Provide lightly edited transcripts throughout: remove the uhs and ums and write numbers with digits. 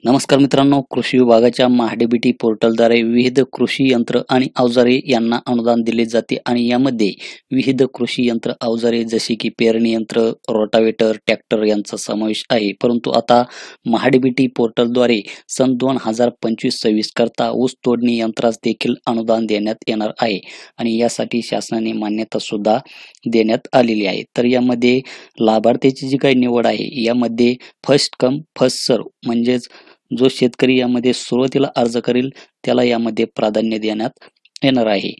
नमस्कार मित्रांनो, कृषी विभागाच्या महाडीबीटी पोर्टलद्वारे विविध कृषी यंत्र आणि अवजारे यांना अनुदान दिले जाते आणि यामध्ये विविध कृषी यंत्र अवजारे जसे की पेरणी यंत्र, रोटावेटर, ट्रॅक्टर यांचा समावेश आहे. परंतु आता महाडीबीटी पोर्टलद्वारे सन 2025-26 करता ऊस तोडणी यंत्रास देखील अनुदान देण्यात येणार आहे आणि यासाठी शासनाने मान्यता सुद्धा देण्यात आलेली आहे. तर यामध्ये लाभार्थ्याची जी काही निवड आहे यामध्ये फर्स्ट कम फर्स्ट सर्व म्हणजेच जो शेतकरी यामध्ये सुरुवातीला अर्ज करेल त्याला यामध्ये प्राधान्य देण्यात येणार आहे.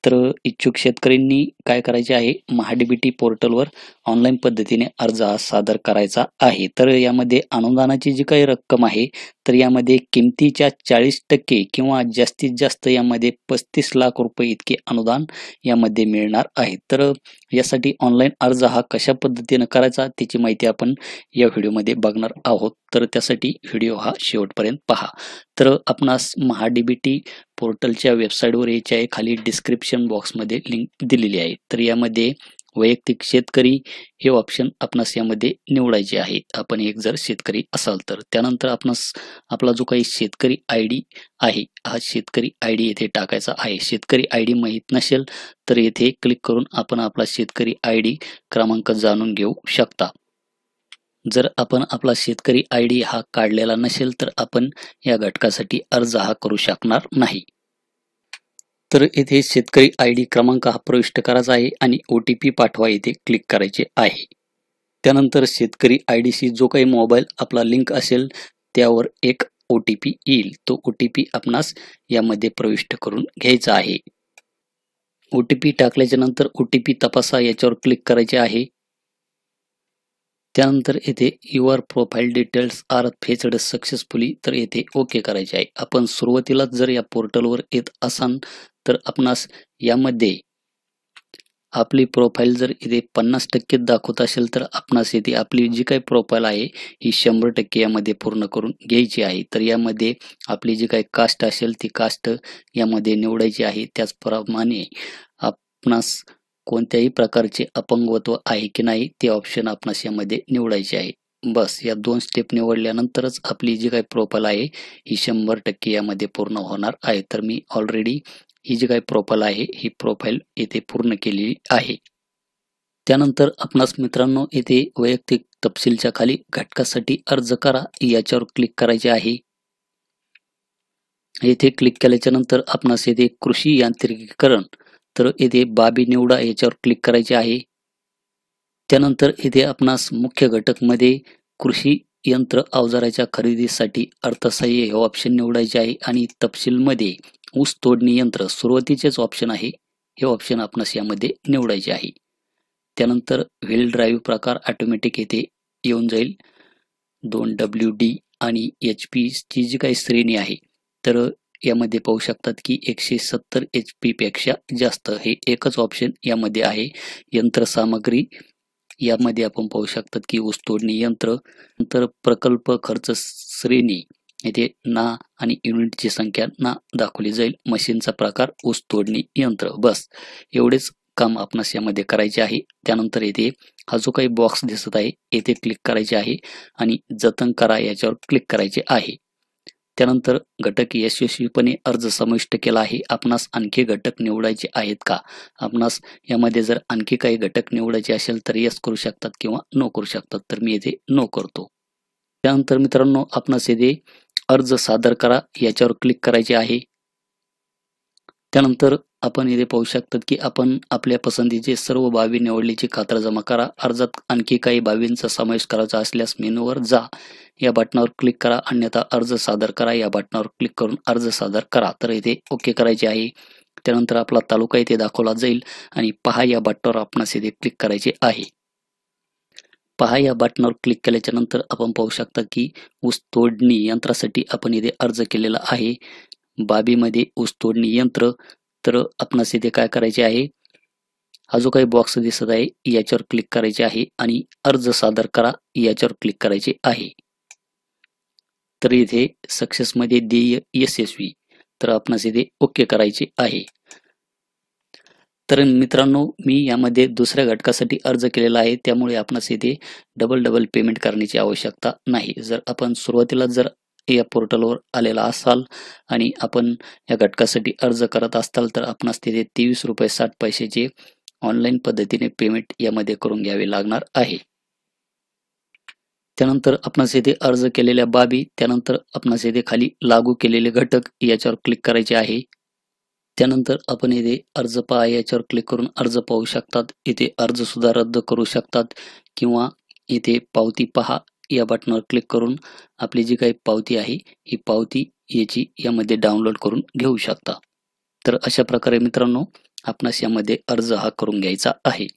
तर इच्छुक शेतकऱ्यांनी काय करायचे आहे, महाडीबीटी पोर्टलवर ऑनलाईन पद्धतीने अर्ज हा सादर करायचा आहे. तर यामध्ये अनुदानाची जी काही रक्कम आहे तर यामध्ये किमतीच्या 40% किंवा जास्तीत जास्त यामध्ये 35 लाख रुपये इतके अनुदान यामध्ये मिळणार आहे. तर यासाठी ऑनलाईन अर्ज हा कशा पद्धतीने करायचा त्याची माहिती आपण या व्हिडिओमध्ये बघणार आहोत. तर त्यासाठी व्हिडिओ हा शेवटपर्यंत पहा. तर आपणास महाडीबीटी पोर्टलच्या वेबसाईटवर यायचे आहे. खाली डिस्क्रिप्शन बॉक्समध्ये लिंक दिलेली आहे. तर यामध्ये वैयक्तिक शेतकरी हे ऑप्शन आपणास यामध्ये निवडायचे आहे. आपण एक जर शेतकरी असाल तर त्यानंतर आपणास आपला जो काही शेतकरी आय डी आहे हा शेतकरी आय डी येथे टाकायचा आहे. शेतकरी आय डी माहीत नसेल तर येथे क्लिक करून आपण आपला शेतकरी आय डी क्रमांक जाणून घेऊ शकता. जर आपण आपला शेतकरी आय डी हा काढलेला नसेल तर आपण या घटकासाठी अर्ज हा करू शकणार नाही. तर येथे शेतकरी आय डी क्रमांक हा प्रविष्ट करायचा आहे आणि OTP पाठवा येथे क्लिक करायचे आहे. त्यानंतर शेतकरी आय डीशी जो काही मोबाईल आपला लिंक असेल त्यावर एक OTP येईल. तो OTP आपणास यामध्ये प्रविष्ट करून घ्यायचा आहे. OTP टाकल्याच्या नंतर OTP तपासा याच्यावर क्लिक करायचे आहे. त्यानंतर येथे your profile details are fetched successfully तर येथे ओके करायचे आहे. आपण सुरुवातीलाच जर या पोर्टलवर येत असाल तर आपणास यामध्ये आपली प्रोफाईल जर इथे 50% दाखवत असेल तर आपणास येथे आपली जी काही प्रोफाईल आहे ही 100% यामध्ये पूर्ण करून घ्यायची आहे. तर यामध्ये आपली जी काही कास्ट असेल ती कास्ट यामध्ये निवडायची आहे. त्याचप्रमाणे आपणास कोणत्याही प्रकारचे अपंगत्व आहे की नाही ते ऑप्शन आपणास यामध्ये निवडायचे आहे. बस या 2 स्टेप निवडल्यानंतरच आपली जी काही प्रोफाईल आहे ही 100% यामध्ये पूर्ण होणार आहे. तर मी ऑलरेडी ही जी काही प्रोफाईल आहे ही प्रोफाईल येथे पूर्ण केलेली आहे. त्यानंतर आपणास मित्रांनो येथे वैयक्तिक तपशीलच्या खाली घटकासाठी अर्ज करा याच्यावर क्लिक करायचे आहे. येथे क्लिक केल्याच्या नंतर आपणास येथे कृषी यांत्रिकीकरण तर येथे बाबी निवडा याच्यावर क्लिक करायचे आहे. त्यानंतर येथे आपणास मुख्य घटक मध्ये कृषी यंत्र अवजाराच्या खरेदीसाठी अर्थसहाय्य हे ऑप्शन निवडायचे आहे आणि तपशील मध्ये ऊस तोडणी यंत्र सुरुवातीचेच ऑप्शन आहे हे ऑप्शन आपणास यामध्ये निवडायचे आहे. त्यानंतर व्हील ड्राईव्ह प्रकार ऑटोमॅटिक येथे येऊन जाईल. 2WD आणि HP ची जी काही श्रेणी आहे तर यामध्ये पाहू शकतात की 170 HP पेक्षा जास्त हे एकच ऑप्शन यामध्ये आहे. यंत्रसामग्री यामध्ये आपण पाहू शकतात की ऊस तोडणी यंत्र, नंतर प्रकल्प खर्च श्रेणी येथे ना आणि युनिटची संख्या ना दाखवली जाईल. मशीनचा प्रकार ऊस तोडणी यंत्र. बस एवढेच काम आपणास यामध्ये करायचे आहे. त्यानंतर येथे हा जो काही बॉक्स दिसत आहे येथे क्लिक करायचे आहे आणि जतन करा याच्यावर क्लिक करायचे आहे. त्यानंतर घटक यशस्वीपणे अर्ज समाविष्ट केला आहे. आपणास आणखी घटक निवडायचे आहेत का? आपणास यामध्ये जर आणखी काही घटक निवडायचे असेल तर यस करू शकतात किंवा नो करू शकतात. तर मी येथे नो करतो. त्यानंतर मित्रांनो आपणास येथे अर्ज सादर करा याच्यावर क्लिक करायचे आहे. त्यानंतर आपण इथे पाहू शकतात की आपण आपल्या पसंतीचे सर्व बाबी निवडल्याची खातरजमा करा. अर्जात आणखी काही बाबींचा समावेश करायचा असल्यास मेनूवर जा या बटनावर क्लिक करा, अन्यथा अर्ज सादर करा या बटनावर क्लिक करून अर्ज सादर करा. तर इथे ओके करायचे आहे. त्यानंतर आपला तालुका इथे दाखवला जाईल आणि पहा या बटनावर आपणास इथे क्लिक करायचे आहे. पहा या बटनावर क्लिक केल्याच्या नंतर आपण पाहू शकता की ऊस तोडणी यंत्रासाठी आपण इथे अर्ज केलेला आहे. बाबीमध्ये ऊस तोडणी यंत्र तर आपणास इथे काय करायचे आहे, हा जो काही बॉक्स दिसत आहे याच्यावर क्लिक करायचे आहे आणि अर्ज सादर करा याच्यावर क्लिक करायचे आहे. तर इथे सक्सेस मध्ये देय यशस्वी तर आपणास इथे ओके करायचे आहे. तर मित्रांनो मी यामध्ये दुसऱ्या घटकासाठी अर्ज केलेला आहे त्यामुळे आपणास इथे डबल पेमेंट करण्याची आवश्यकता नाही. जर आपण सुरुवातीला जर या पोर्टलवर आलेला असाल आणि आपण या घटकासाठी अर्ज करत असाल तर आपणास तिथे ₹23.60चे ऑनलाईन पद्धतीने पेमेंट यामध्ये करून घ्यावे लागणार आहे. त्यानंतर आपणास येथे अर्ज केलेल्या बाबी, त्यानंतर आपणास येथे खाली लागू केलेले घटक याच्यावर क्लिक करायचे आहे. त्यानंतर आपण येथे अर्ज पहा याच्यावर क्लिक करून अर्ज पाहू शकतात. इथे अर्ज सुद्धा रद्द करू शकतात किंवा इथे पावती पहा या बटनावर क्लिक करून आपली जी काही पावती आहे ही पावती यामध्ये डाउनलोड करून घेऊ शकता. तर अशा प्रकारे मित्रांनो आपणास यामध्ये अर्ज हा करून घ्यायचा आहे.